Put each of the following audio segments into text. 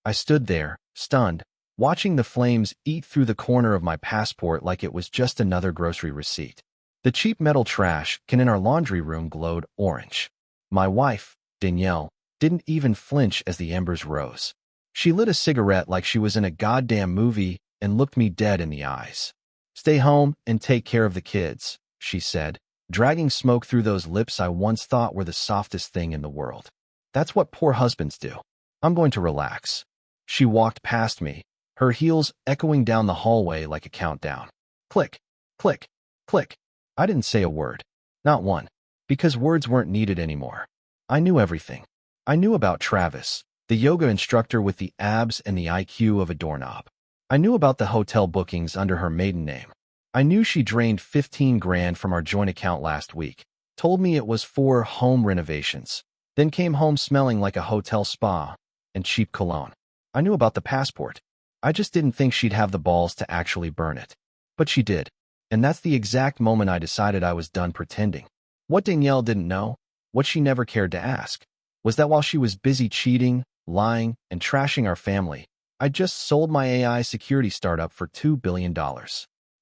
I stood there, stunned, watching the flames eat through the corner of my passport like it was just another grocery receipt. The cheap metal trash can in our laundry room glowed orange. My wife, Danielle, didn't even flinch as the embers rose. She lit a cigarette like she was in a goddamn movie and looked me dead in the eyes. "Stay home and take care of the kids," she said, dragging smoke through those lips I once thought were the softest thing in the world. "That's what poor husbands do. I'm going to relax." She walked past me, her heels echoing down the hallway like a countdown. Click, click, click. I didn't say a word. Not one. Because words weren't needed anymore. I knew everything. I knew about Travis, the yoga instructor with the abs and the IQ of a doorknob. I knew about the hotel bookings under her maiden name. I knew she drained 15 grand from our joint account last week, told me it was for home renovations, then came home smelling like a hotel spa and cheap cologne. I knew about the passport. I just didn't think she'd have the balls to actually burn it. But she did. And that's the exact moment I decided I was done pretending. What Danielle didn't know, what she never cared to ask, was that while she was busy cheating, lying, and trashing our family, I just sold my AI security startup for $2 billion.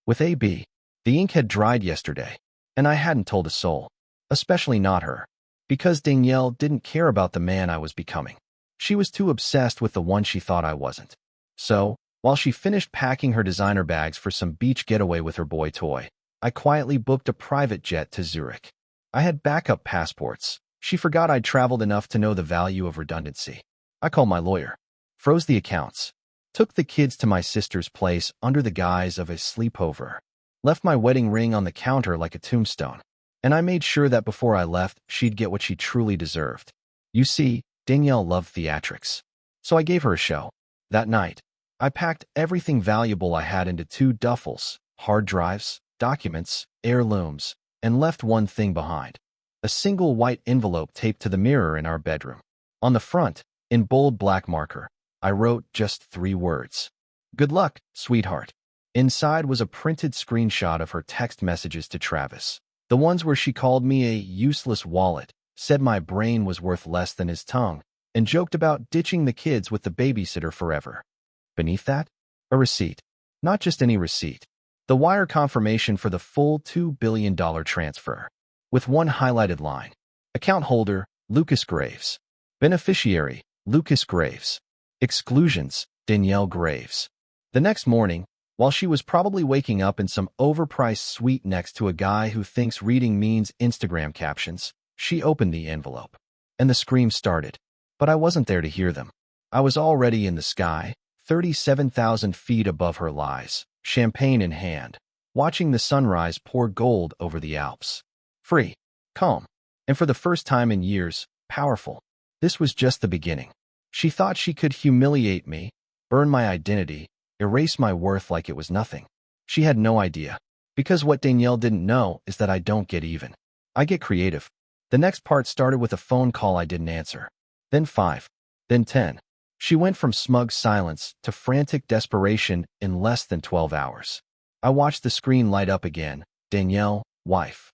With AB, the ink had dried yesterday, and I hadn't told a soul, especially not her, because Danielle didn't care about the man I was becoming. She was too obsessed with the one she thought I wasn't. So, while she finished packing her designer bags for some beach getaway with her boy toy, I quietly booked a private jet to Zurich. I had backup passports. She forgot I'd traveled enough to know the value of redundancy. I called my lawyer, froze the accounts, took the kids to my sister's place under the guise of a sleepover, left my wedding ring on the counter like a tombstone, and I made sure that before I left, she'd get what she truly deserved. You see, Danielle loved theatrics. So I gave her a show. That night, I packed everything valuable I had into 2 duffels, hard drives, documents, heirlooms, and left one thing behind. A single white envelope taped to the mirror in our bedroom. On the front, in bold black marker, I wrote just 3 words. "Good luck, sweetheart." Inside was a printed screenshot of her text messages to Travis. The ones where she called me a useless wallet, said my brain was worth less than his tongue, and joked about ditching the kids with the babysitter forever. Beneath that, a receipt. Not just any receipt. The wire confirmation for the full $2 billion transfer. With one highlighted line. Account holder, Lucas Graves. Beneficiary, Lucas Graves. Exclusions, Danielle Graves. The next morning, while she was probably waking up in some overpriced suite next to a guy who thinks reading means Instagram captions, she opened the envelope. And the screams started. But I wasn't there to hear them. I was already in the sky, 37,000 feet above her lies, champagne in hand, watching the sunrise pour gold over the Alps. Free, calm, and for the first time in years, powerful. This was just the beginning. She thought she could humiliate me, burn my identity, erase my worth like it was nothing. She had no idea. Because what Danielle didn't know is that I don't get even. I get creative. The next part started with a phone call I didn't answer. Then 5. Then 10. She went from smug silence to frantic desperation in less than 12 hours. I watched the screen light up again. Danielle, wife.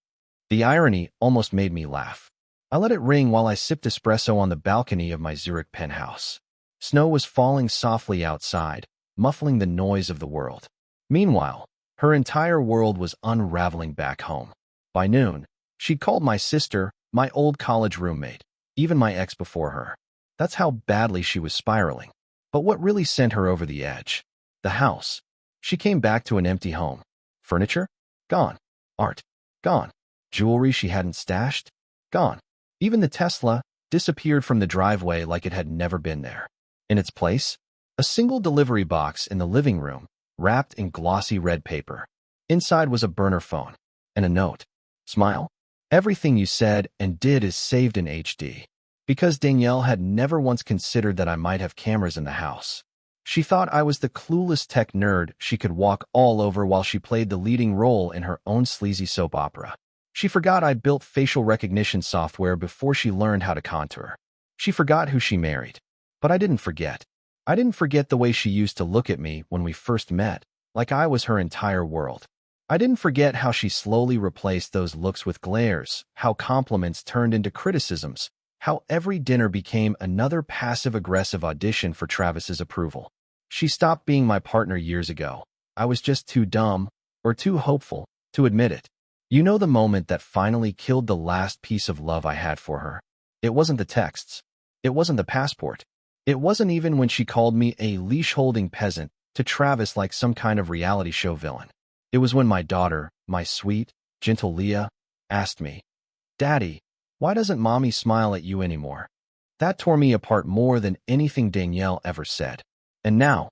The irony almost made me laugh. I let it ring while I sipped espresso on the balcony of my Zurich penthouse. Snow was falling softly outside, muffling the noise of the world. Meanwhile, her entire world was unraveling back home. By noon, she'd called my sister, my old college roommate, even my ex before her. That's how badly she was spiraling. But what really sent her over the edge? The house. She came back to an empty home. Furniture? Gone. Art? Gone. Jewelry she hadn't stashed? Gone. Even the Tesla disappeared from the driveway like it had never been there. In its place, a single delivery box in the living room, wrapped in glossy red paper. Inside was a burner phone and a note. Smile. Everything you said and did is saved in HD. Because Danielle had never once considered that I might have cameras in the house. She thought I was the clueless tech nerd she could walk all over while she played the leading role in her own sleazy soap opera. She forgot I built facial recognition software before she learned how to contour. She forgot who she married. But I didn't forget. I didn't forget the way she used to look at me when we first met, like I was her entire world. I didn't forget how she slowly replaced those looks with glares, how compliments turned into criticisms, How every dinner became another passive-aggressive audition for Travis's approval. She stopped being my partner years ago. I was just too dumb, or too hopeful, to admit it. You know, the moment that finally killed the last piece of love I had for her? It wasn't the texts. It wasn't the passport. It wasn't even when she called me a leash-holding peasant to Travis like some kind of reality show villain. It was when my daughter, my sweet, gentle Leah, asked me, "Daddy, why doesn't Mommy smile at you anymore?" That tore me apart more than anything Danielle ever said. And now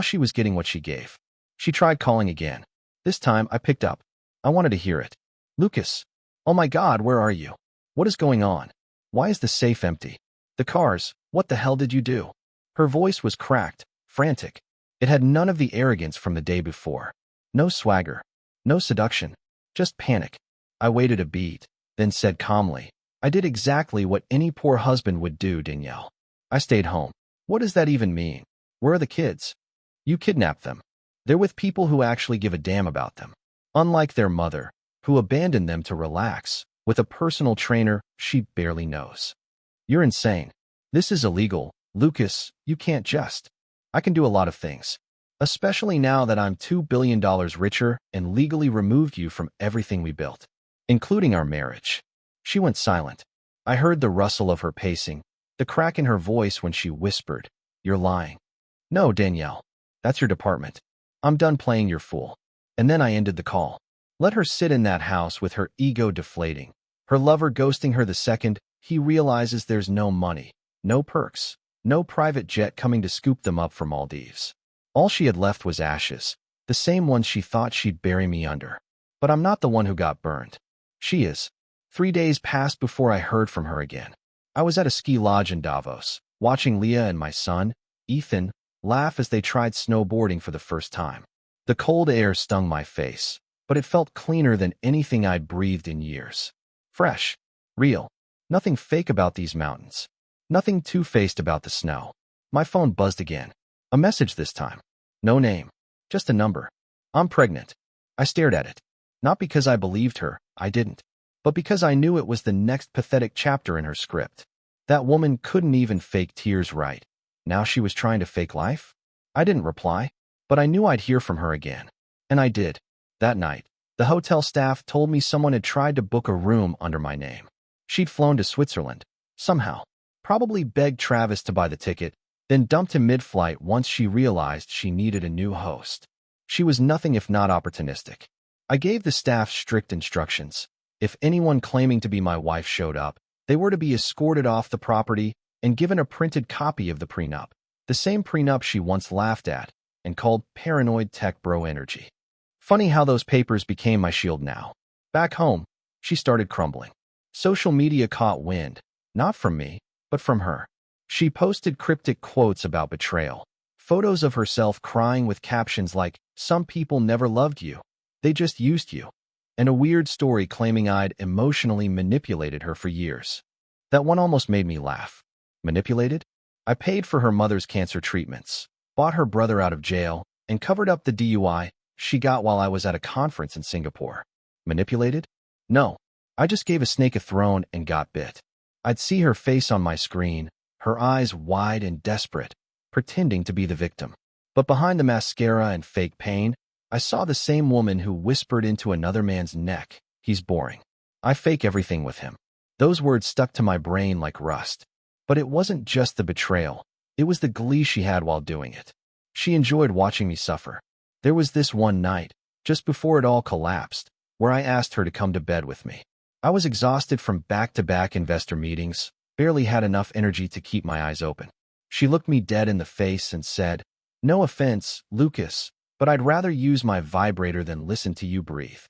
she was getting what she gave. She tried calling again. This time I picked up. I wanted to hear it. "Lucas, oh my God, where are you? What is going on? Why is the safe empty? The cars, what the hell did you do?" Her voice was cracked, frantic. It had none of the arrogance from the day before. No swagger, no seduction, just panic. I waited a beat, then said calmly, "I did exactly what any poor husband would do, Danielle. I stayed home." "What does that even mean? Where are the kids?" "You kidnapped them. They're with people who actually give a damn about them. Unlike their mother, who abandoned them to relax with a personal trainer she barely knows." "You're insane. This is illegal. Lucas, you can't just." "I can do a lot of things. Especially now that I'm $2 billion richer and legally removed you from everything we built, including our marriage." She went silent. I heard the rustle of her pacing, the crack in her voice when she whispered, "You're lying." "No, Danielle. That's your department. I'm done playing your fool." And then I ended the call. Let her sit in that house with her ego deflating, her lover ghosting her the second he realizes there's no money, no perks, no private jet coming to scoop them up from Maldives. All she had left was ashes, the same ones she thought she'd bury me under. But I'm not the one who got burned. She is. 3 days passed before I heard from her again. I was at a ski lodge in Davos, watching Leah and my son, Ethan, laugh as they tried snowboarding for the first time. The cold air stung my face, but it felt cleaner than anything I'd breathed in years. Fresh. Real. Nothing fake about these mountains. Nothing two-faced about the snow. My phone buzzed again. A message this time. No name. Just a number. "I'm pregnant." I stared at it. Not because I believed her, I didn't. But because I knew it was the next pathetic chapter in her script. That woman couldn't even fake tears right. Now she was trying to fake life? I didn't reply, but I knew I'd hear from her again. And I did. That night, the hotel staff told me someone had tried to book a room under my name. She'd flown to Switzerland, somehow. Probably begged Travis to buy the ticket, then dumped him mid-flight once she realized she needed a new host. She was nothing if not opportunistic. I gave the staff strict instructions. If anyone claiming to be my wife showed up, they were to be escorted off the property and given a printed copy of the prenup, the same prenup she once laughed at and called paranoid tech bro energy. Funny how those papers became my shield now. Back home, she started crumbling. Social media caught wind, not from me, but from her. She posted cryptic quotes about betrayal, photos of herself crying with captions like, "Some people never loved you. They just used you," and a weird story claiming I'd emotionally manipulated her for years. That one almost made me laugh. Manipulated? I paid for her mother's cancer treatments, bought her brother out of jail, and covered up the DUI she got while I was at a conference in Singapore. Manipulated? No. I just gave a snake a throne and got bit. I'd see her face on my screen, her eyes wide and desperate, pretending to be the victim. But behind the mascara and fake pain, I saw the same woman who whispered into another man's neck, "He's boring. I fake everything with him." Those words stuck to my brain like rust. But it wasn't just the betrayal. It was the glee she had while doing it. She enjoyed watching me suffer. There was this one night, just before it all collapsed, where I asked her to come to bed with me. I was exhausted from back-to-back investor meetings, barely had enough energy to keep my eyes open. She looked me dead in the face and said, "No offense, Lucas, but I'd rather use my vibrator than listen to you breathe."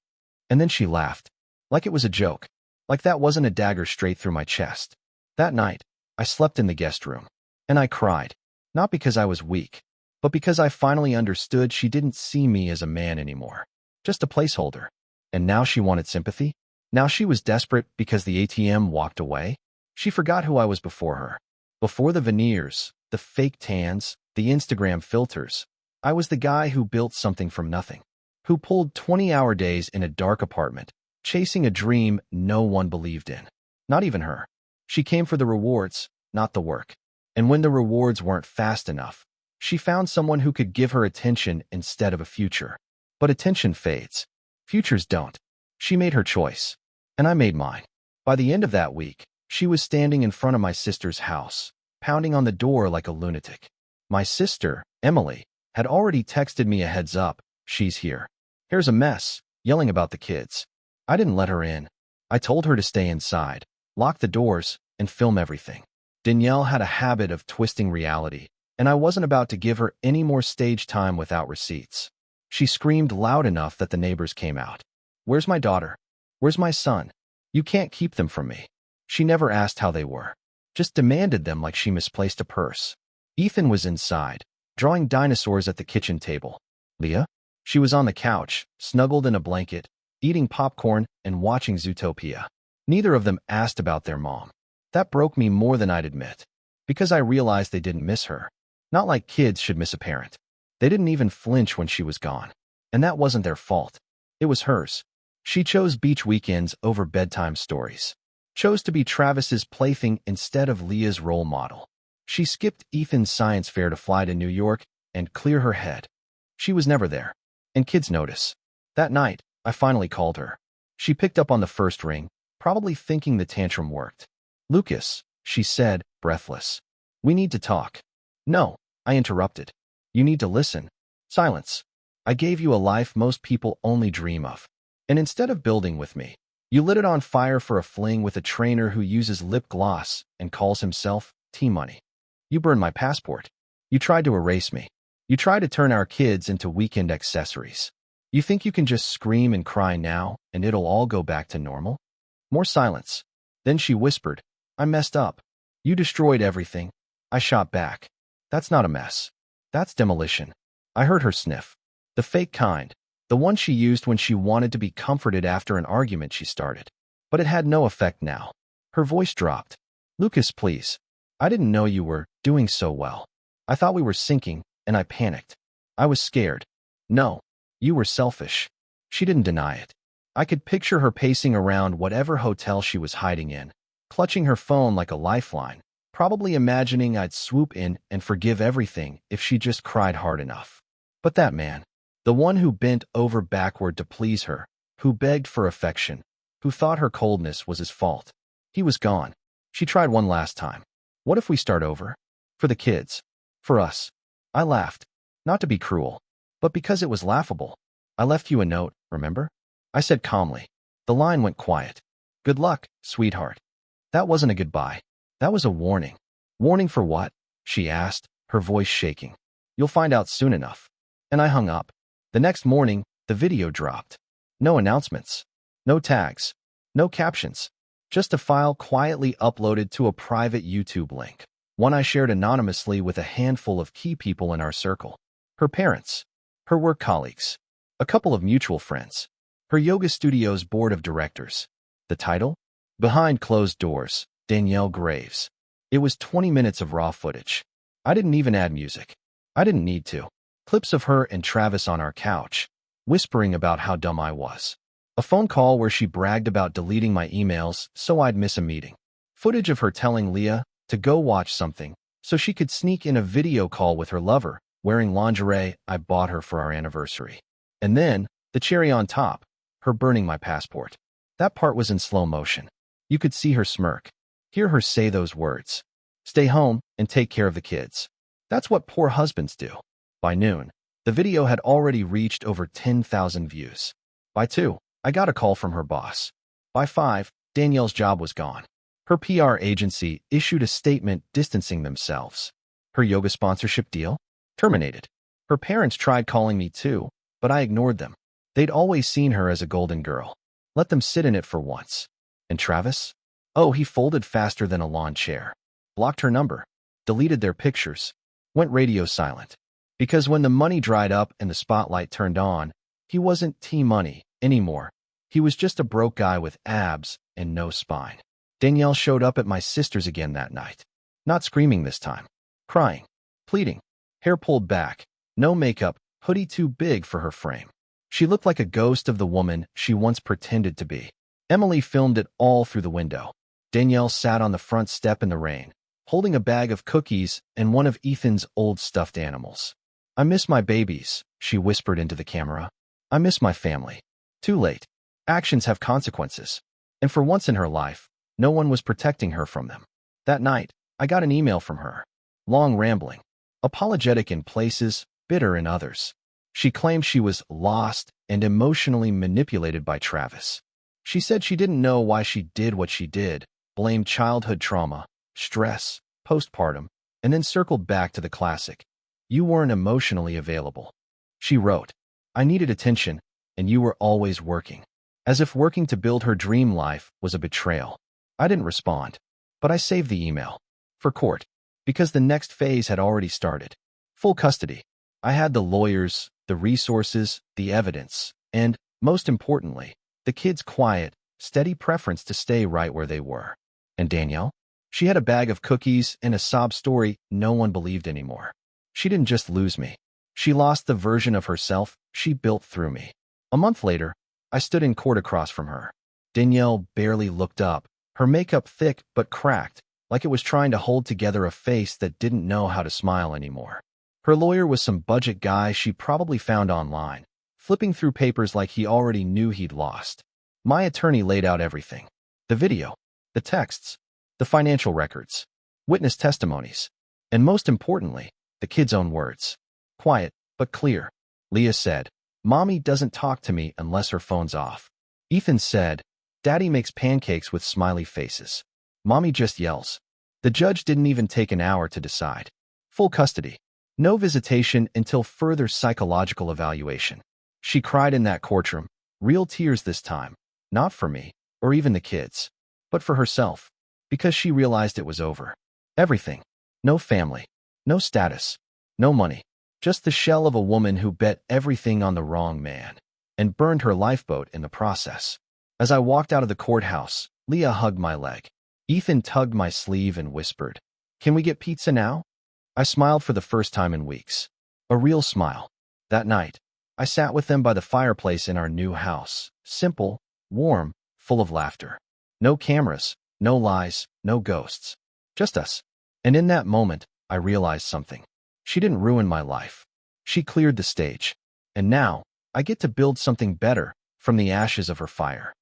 And then she laughed, like it was a joke, like that wasn't a dagger straight through my chest. That night, I slept in the guest room, and I cried, not because I was weak, but because I finally understood she didn't see me as a man anymore, just a placeholder. And now she wanted sympathy? Now she was desperate because the ATM walked away? She forgot who I was before her. Before the veneers, the fake tans, the Instagram filters, I was the guy who built something from nothing, who pulled 20-hour days in a dark apartment, chasing a dream no one believed in. Not even her. She came for the rewards, not the work. And when the rewards weren't fast enough, she found someone who could give her attention instead of a future. But attention fades. Futures don't. She made her choice. And I made mine. By the end of that week, she was standing in front of my sister's house, pounding on the door like a lunatic. My sister, Emily, had already texted me a heads up. She's here. Here's a mess, yelling about the kids. I didn't let her in. I told her to stay inside, lock the doors, and film everything. Danielle had a habit of twisting reality, and I wasn't about to give her any more stage time without receipts. She screamed loud enough that the neighbors came out. Where's my daughter? Where's my son? You can't keep them from me. She never asked how they were, just demanded them like she misplaced a purse. Ethan was inside, drawing dinosaurs at the kitchen table. Leah? She was on the couch, snuggled in a blanket, eating popcorn and watching Zootopia. Neither of them asked about their mom. That broke me more than I'd admit, because I realized they didn't miss her. Not like kids should miss a parent. They didn't even flinch when she was gone. And that wasn't their fault. It was hers. She chose beach weekends over bedtime stories. Chose to be Travis's plaything instead of Leah's role model. She skipped Ethan's science fair to fly to New York and clear her head. She was never there. And kids notice. That night, I finally called her. She picked up on the first ring, probably thinking the tantrum worked. Lucas, she said, breathless. We need to talk. No, I interrupted. You need to listen. Silence. I gave you a life most people only dream of. And instead of building with me, you lit it on fire for a fling with a trainer who uses lip gloss and calls himself T-Money. You burned my passport. You tried to erase me. You tried to turn our kids into weekend accessories. You think you can just scream and cry now and it'll all go back to normal? More silence. Then she whispered, I messed up. You destroyed everything. I shot back. That's not a mess. That's demolition. I heard her sniff. The fake kind. The one she used when she wanted to be comforted after an argument she started. But it had no effect now. Her voice dropped. Lucas, please. I didn't know you were doing so well. I thought we were sinking, and I panicked. I was scared. No, you were selfish. She didn't deny it. I could picture her pacing around whatever hotel she was hiding in, clutching her phone like a lifeline, probably imagining I'd swoop in and forgive everything if she just cried hard enough. But that man, the one who bent over backward to please her, who begged for affection, who thought her coldness was his fault, he was gone. She tried one last time. What if we start over? For the kids. For us. I laughed. Not to be cruel, but because it was laughable. I left you a note, remember? I said calmly. The line went quiet. Good luck, sweetheart. That wasn't a goodbye. That was a warning. Warning for what? She asked, her voice shaking. You'll find out soon enough. And I hung up. The next morning, the video dropped. No announcements. No tags. No captions. Just a file quietly uploaded to a private YouTube link. One I shared anonymously with a handful of key people in our circle. Her parents. Her work colleagues. A couple of mutual friends. Her yoga studio's board of directors. The title? Behind Closed Doors, Danielle Graves. It was 20 minutes of raw footage. I didn't even add music. I didn't need to. Clips of her and Travis on our couch, whispering about how dumb I was. A phone call where she bragged about deleting my emails so I'd miss a meeting. Footage of her telling Leah to go watch something so she could sneak in a video call with her lover, wearing lingerie I bought her for our anniversary. And then, the cherry on top, her burning my passport. That part was in slow motion. You could see her smirk, hear her say those words. Stay home and take care of the kids. That's what poor husbands do. By noon, the video had already reached over 10,000 views. By 2, I got a call from her boss. By 5, Danielle's job was gone. Her PR agency issued a statement distancing themselves. Her yoga sponsorship deal? Terminated. Her parents tried calling me too, but I ignored them. They'd always seen her as a golden girl. Let them sit in it for once. And Travis? Oh, he folded faster than a lawn chair. Blocked her number. Deleted their pictures. Went radio silent. Because when the money dried up and the spotlight turned on, he wasn't T-Money anymore. He was just a broke guy with abs and no spine. Danielle showed up at my sister's again that night. Not screaming this time. Crying. Pleading. Hair pulled back. No makeup. Hoodie too big for her frame. She looked like a ghost of the woman she once pretended to be. Emily filmed it all through the window. Danielle sat on the front step in the rain, holding a bag of cookies and one of Ethan's old stuffed animals. "I miss my babies," she whispered into the camera. "I miss my family." Too late. Actions have consequences. And for once in her life, no one was protecting her from them. That night, I got an email from her. Long, rambling, apologetic in places, bitter in others. She claimed she was lost and emotionally manipulated by Travis. She said she didn't know why she did what she did, blamed childhood trauma, stress, postpartum, and then circled back to the classic. "You weren't emotionally available." She wrote, "I needed attention, and you were always working." As if working to build her dream life was a betrayal. I didn't respond, but I saved the email. For court. Because the next phase had already started. Full custody. I had the lawyers, the resources, the evidence, and, most importantly, the kids' quiet, steady preference to stay right where they were. And Danielle? She had a bag of cookies and a sob story no one believed anymore. She didn't just lose me. She lost the version of herself she built through me. A month later, I stood in court across from her. Danielle barely looked up, her makeup thick but cracked, like it was trying to hold together a face that didn't know how to smile anymore. Her lawyer was some budget guy she probably found online, flipping through papers like he already knew he'd lost. My attorney laid out everything. The video, the texts, the financial records, witness testimonies, and most importantly, the kid's own words. Quiet, but clear. Leah said, "Mommy doesn't talk to me unless her phone's off." Ethan said, "Daddy makes pancakes with smiley faces. Mommy just yells." The judge didn't even take an hour to decide. Full custody. No visitation until further psychological evaluation. She cried in that courtroom, real tears this time, not for me, or even the kids, but for herself, because she realized it was over. Everything. No family, no status, no money, just the shell of a woman who bet everything on the wrong man, and burned her lifeboat in the process. As I walked out of the courthouse, Leah hugged my leg. Ethan tugged my sleeve and whispered, "Can we get pizza now?" I smiled for the first time in weeks. A real smile. That night, I sat with them by the fireplace in our new house. Simple, warm, full of laughter. No cameras, no lies, no ghosts. Just us. And in that moment, I realized something. She didn't ruin my life. She cleared the stage. And now, I get to build something better from the ashes of her fire.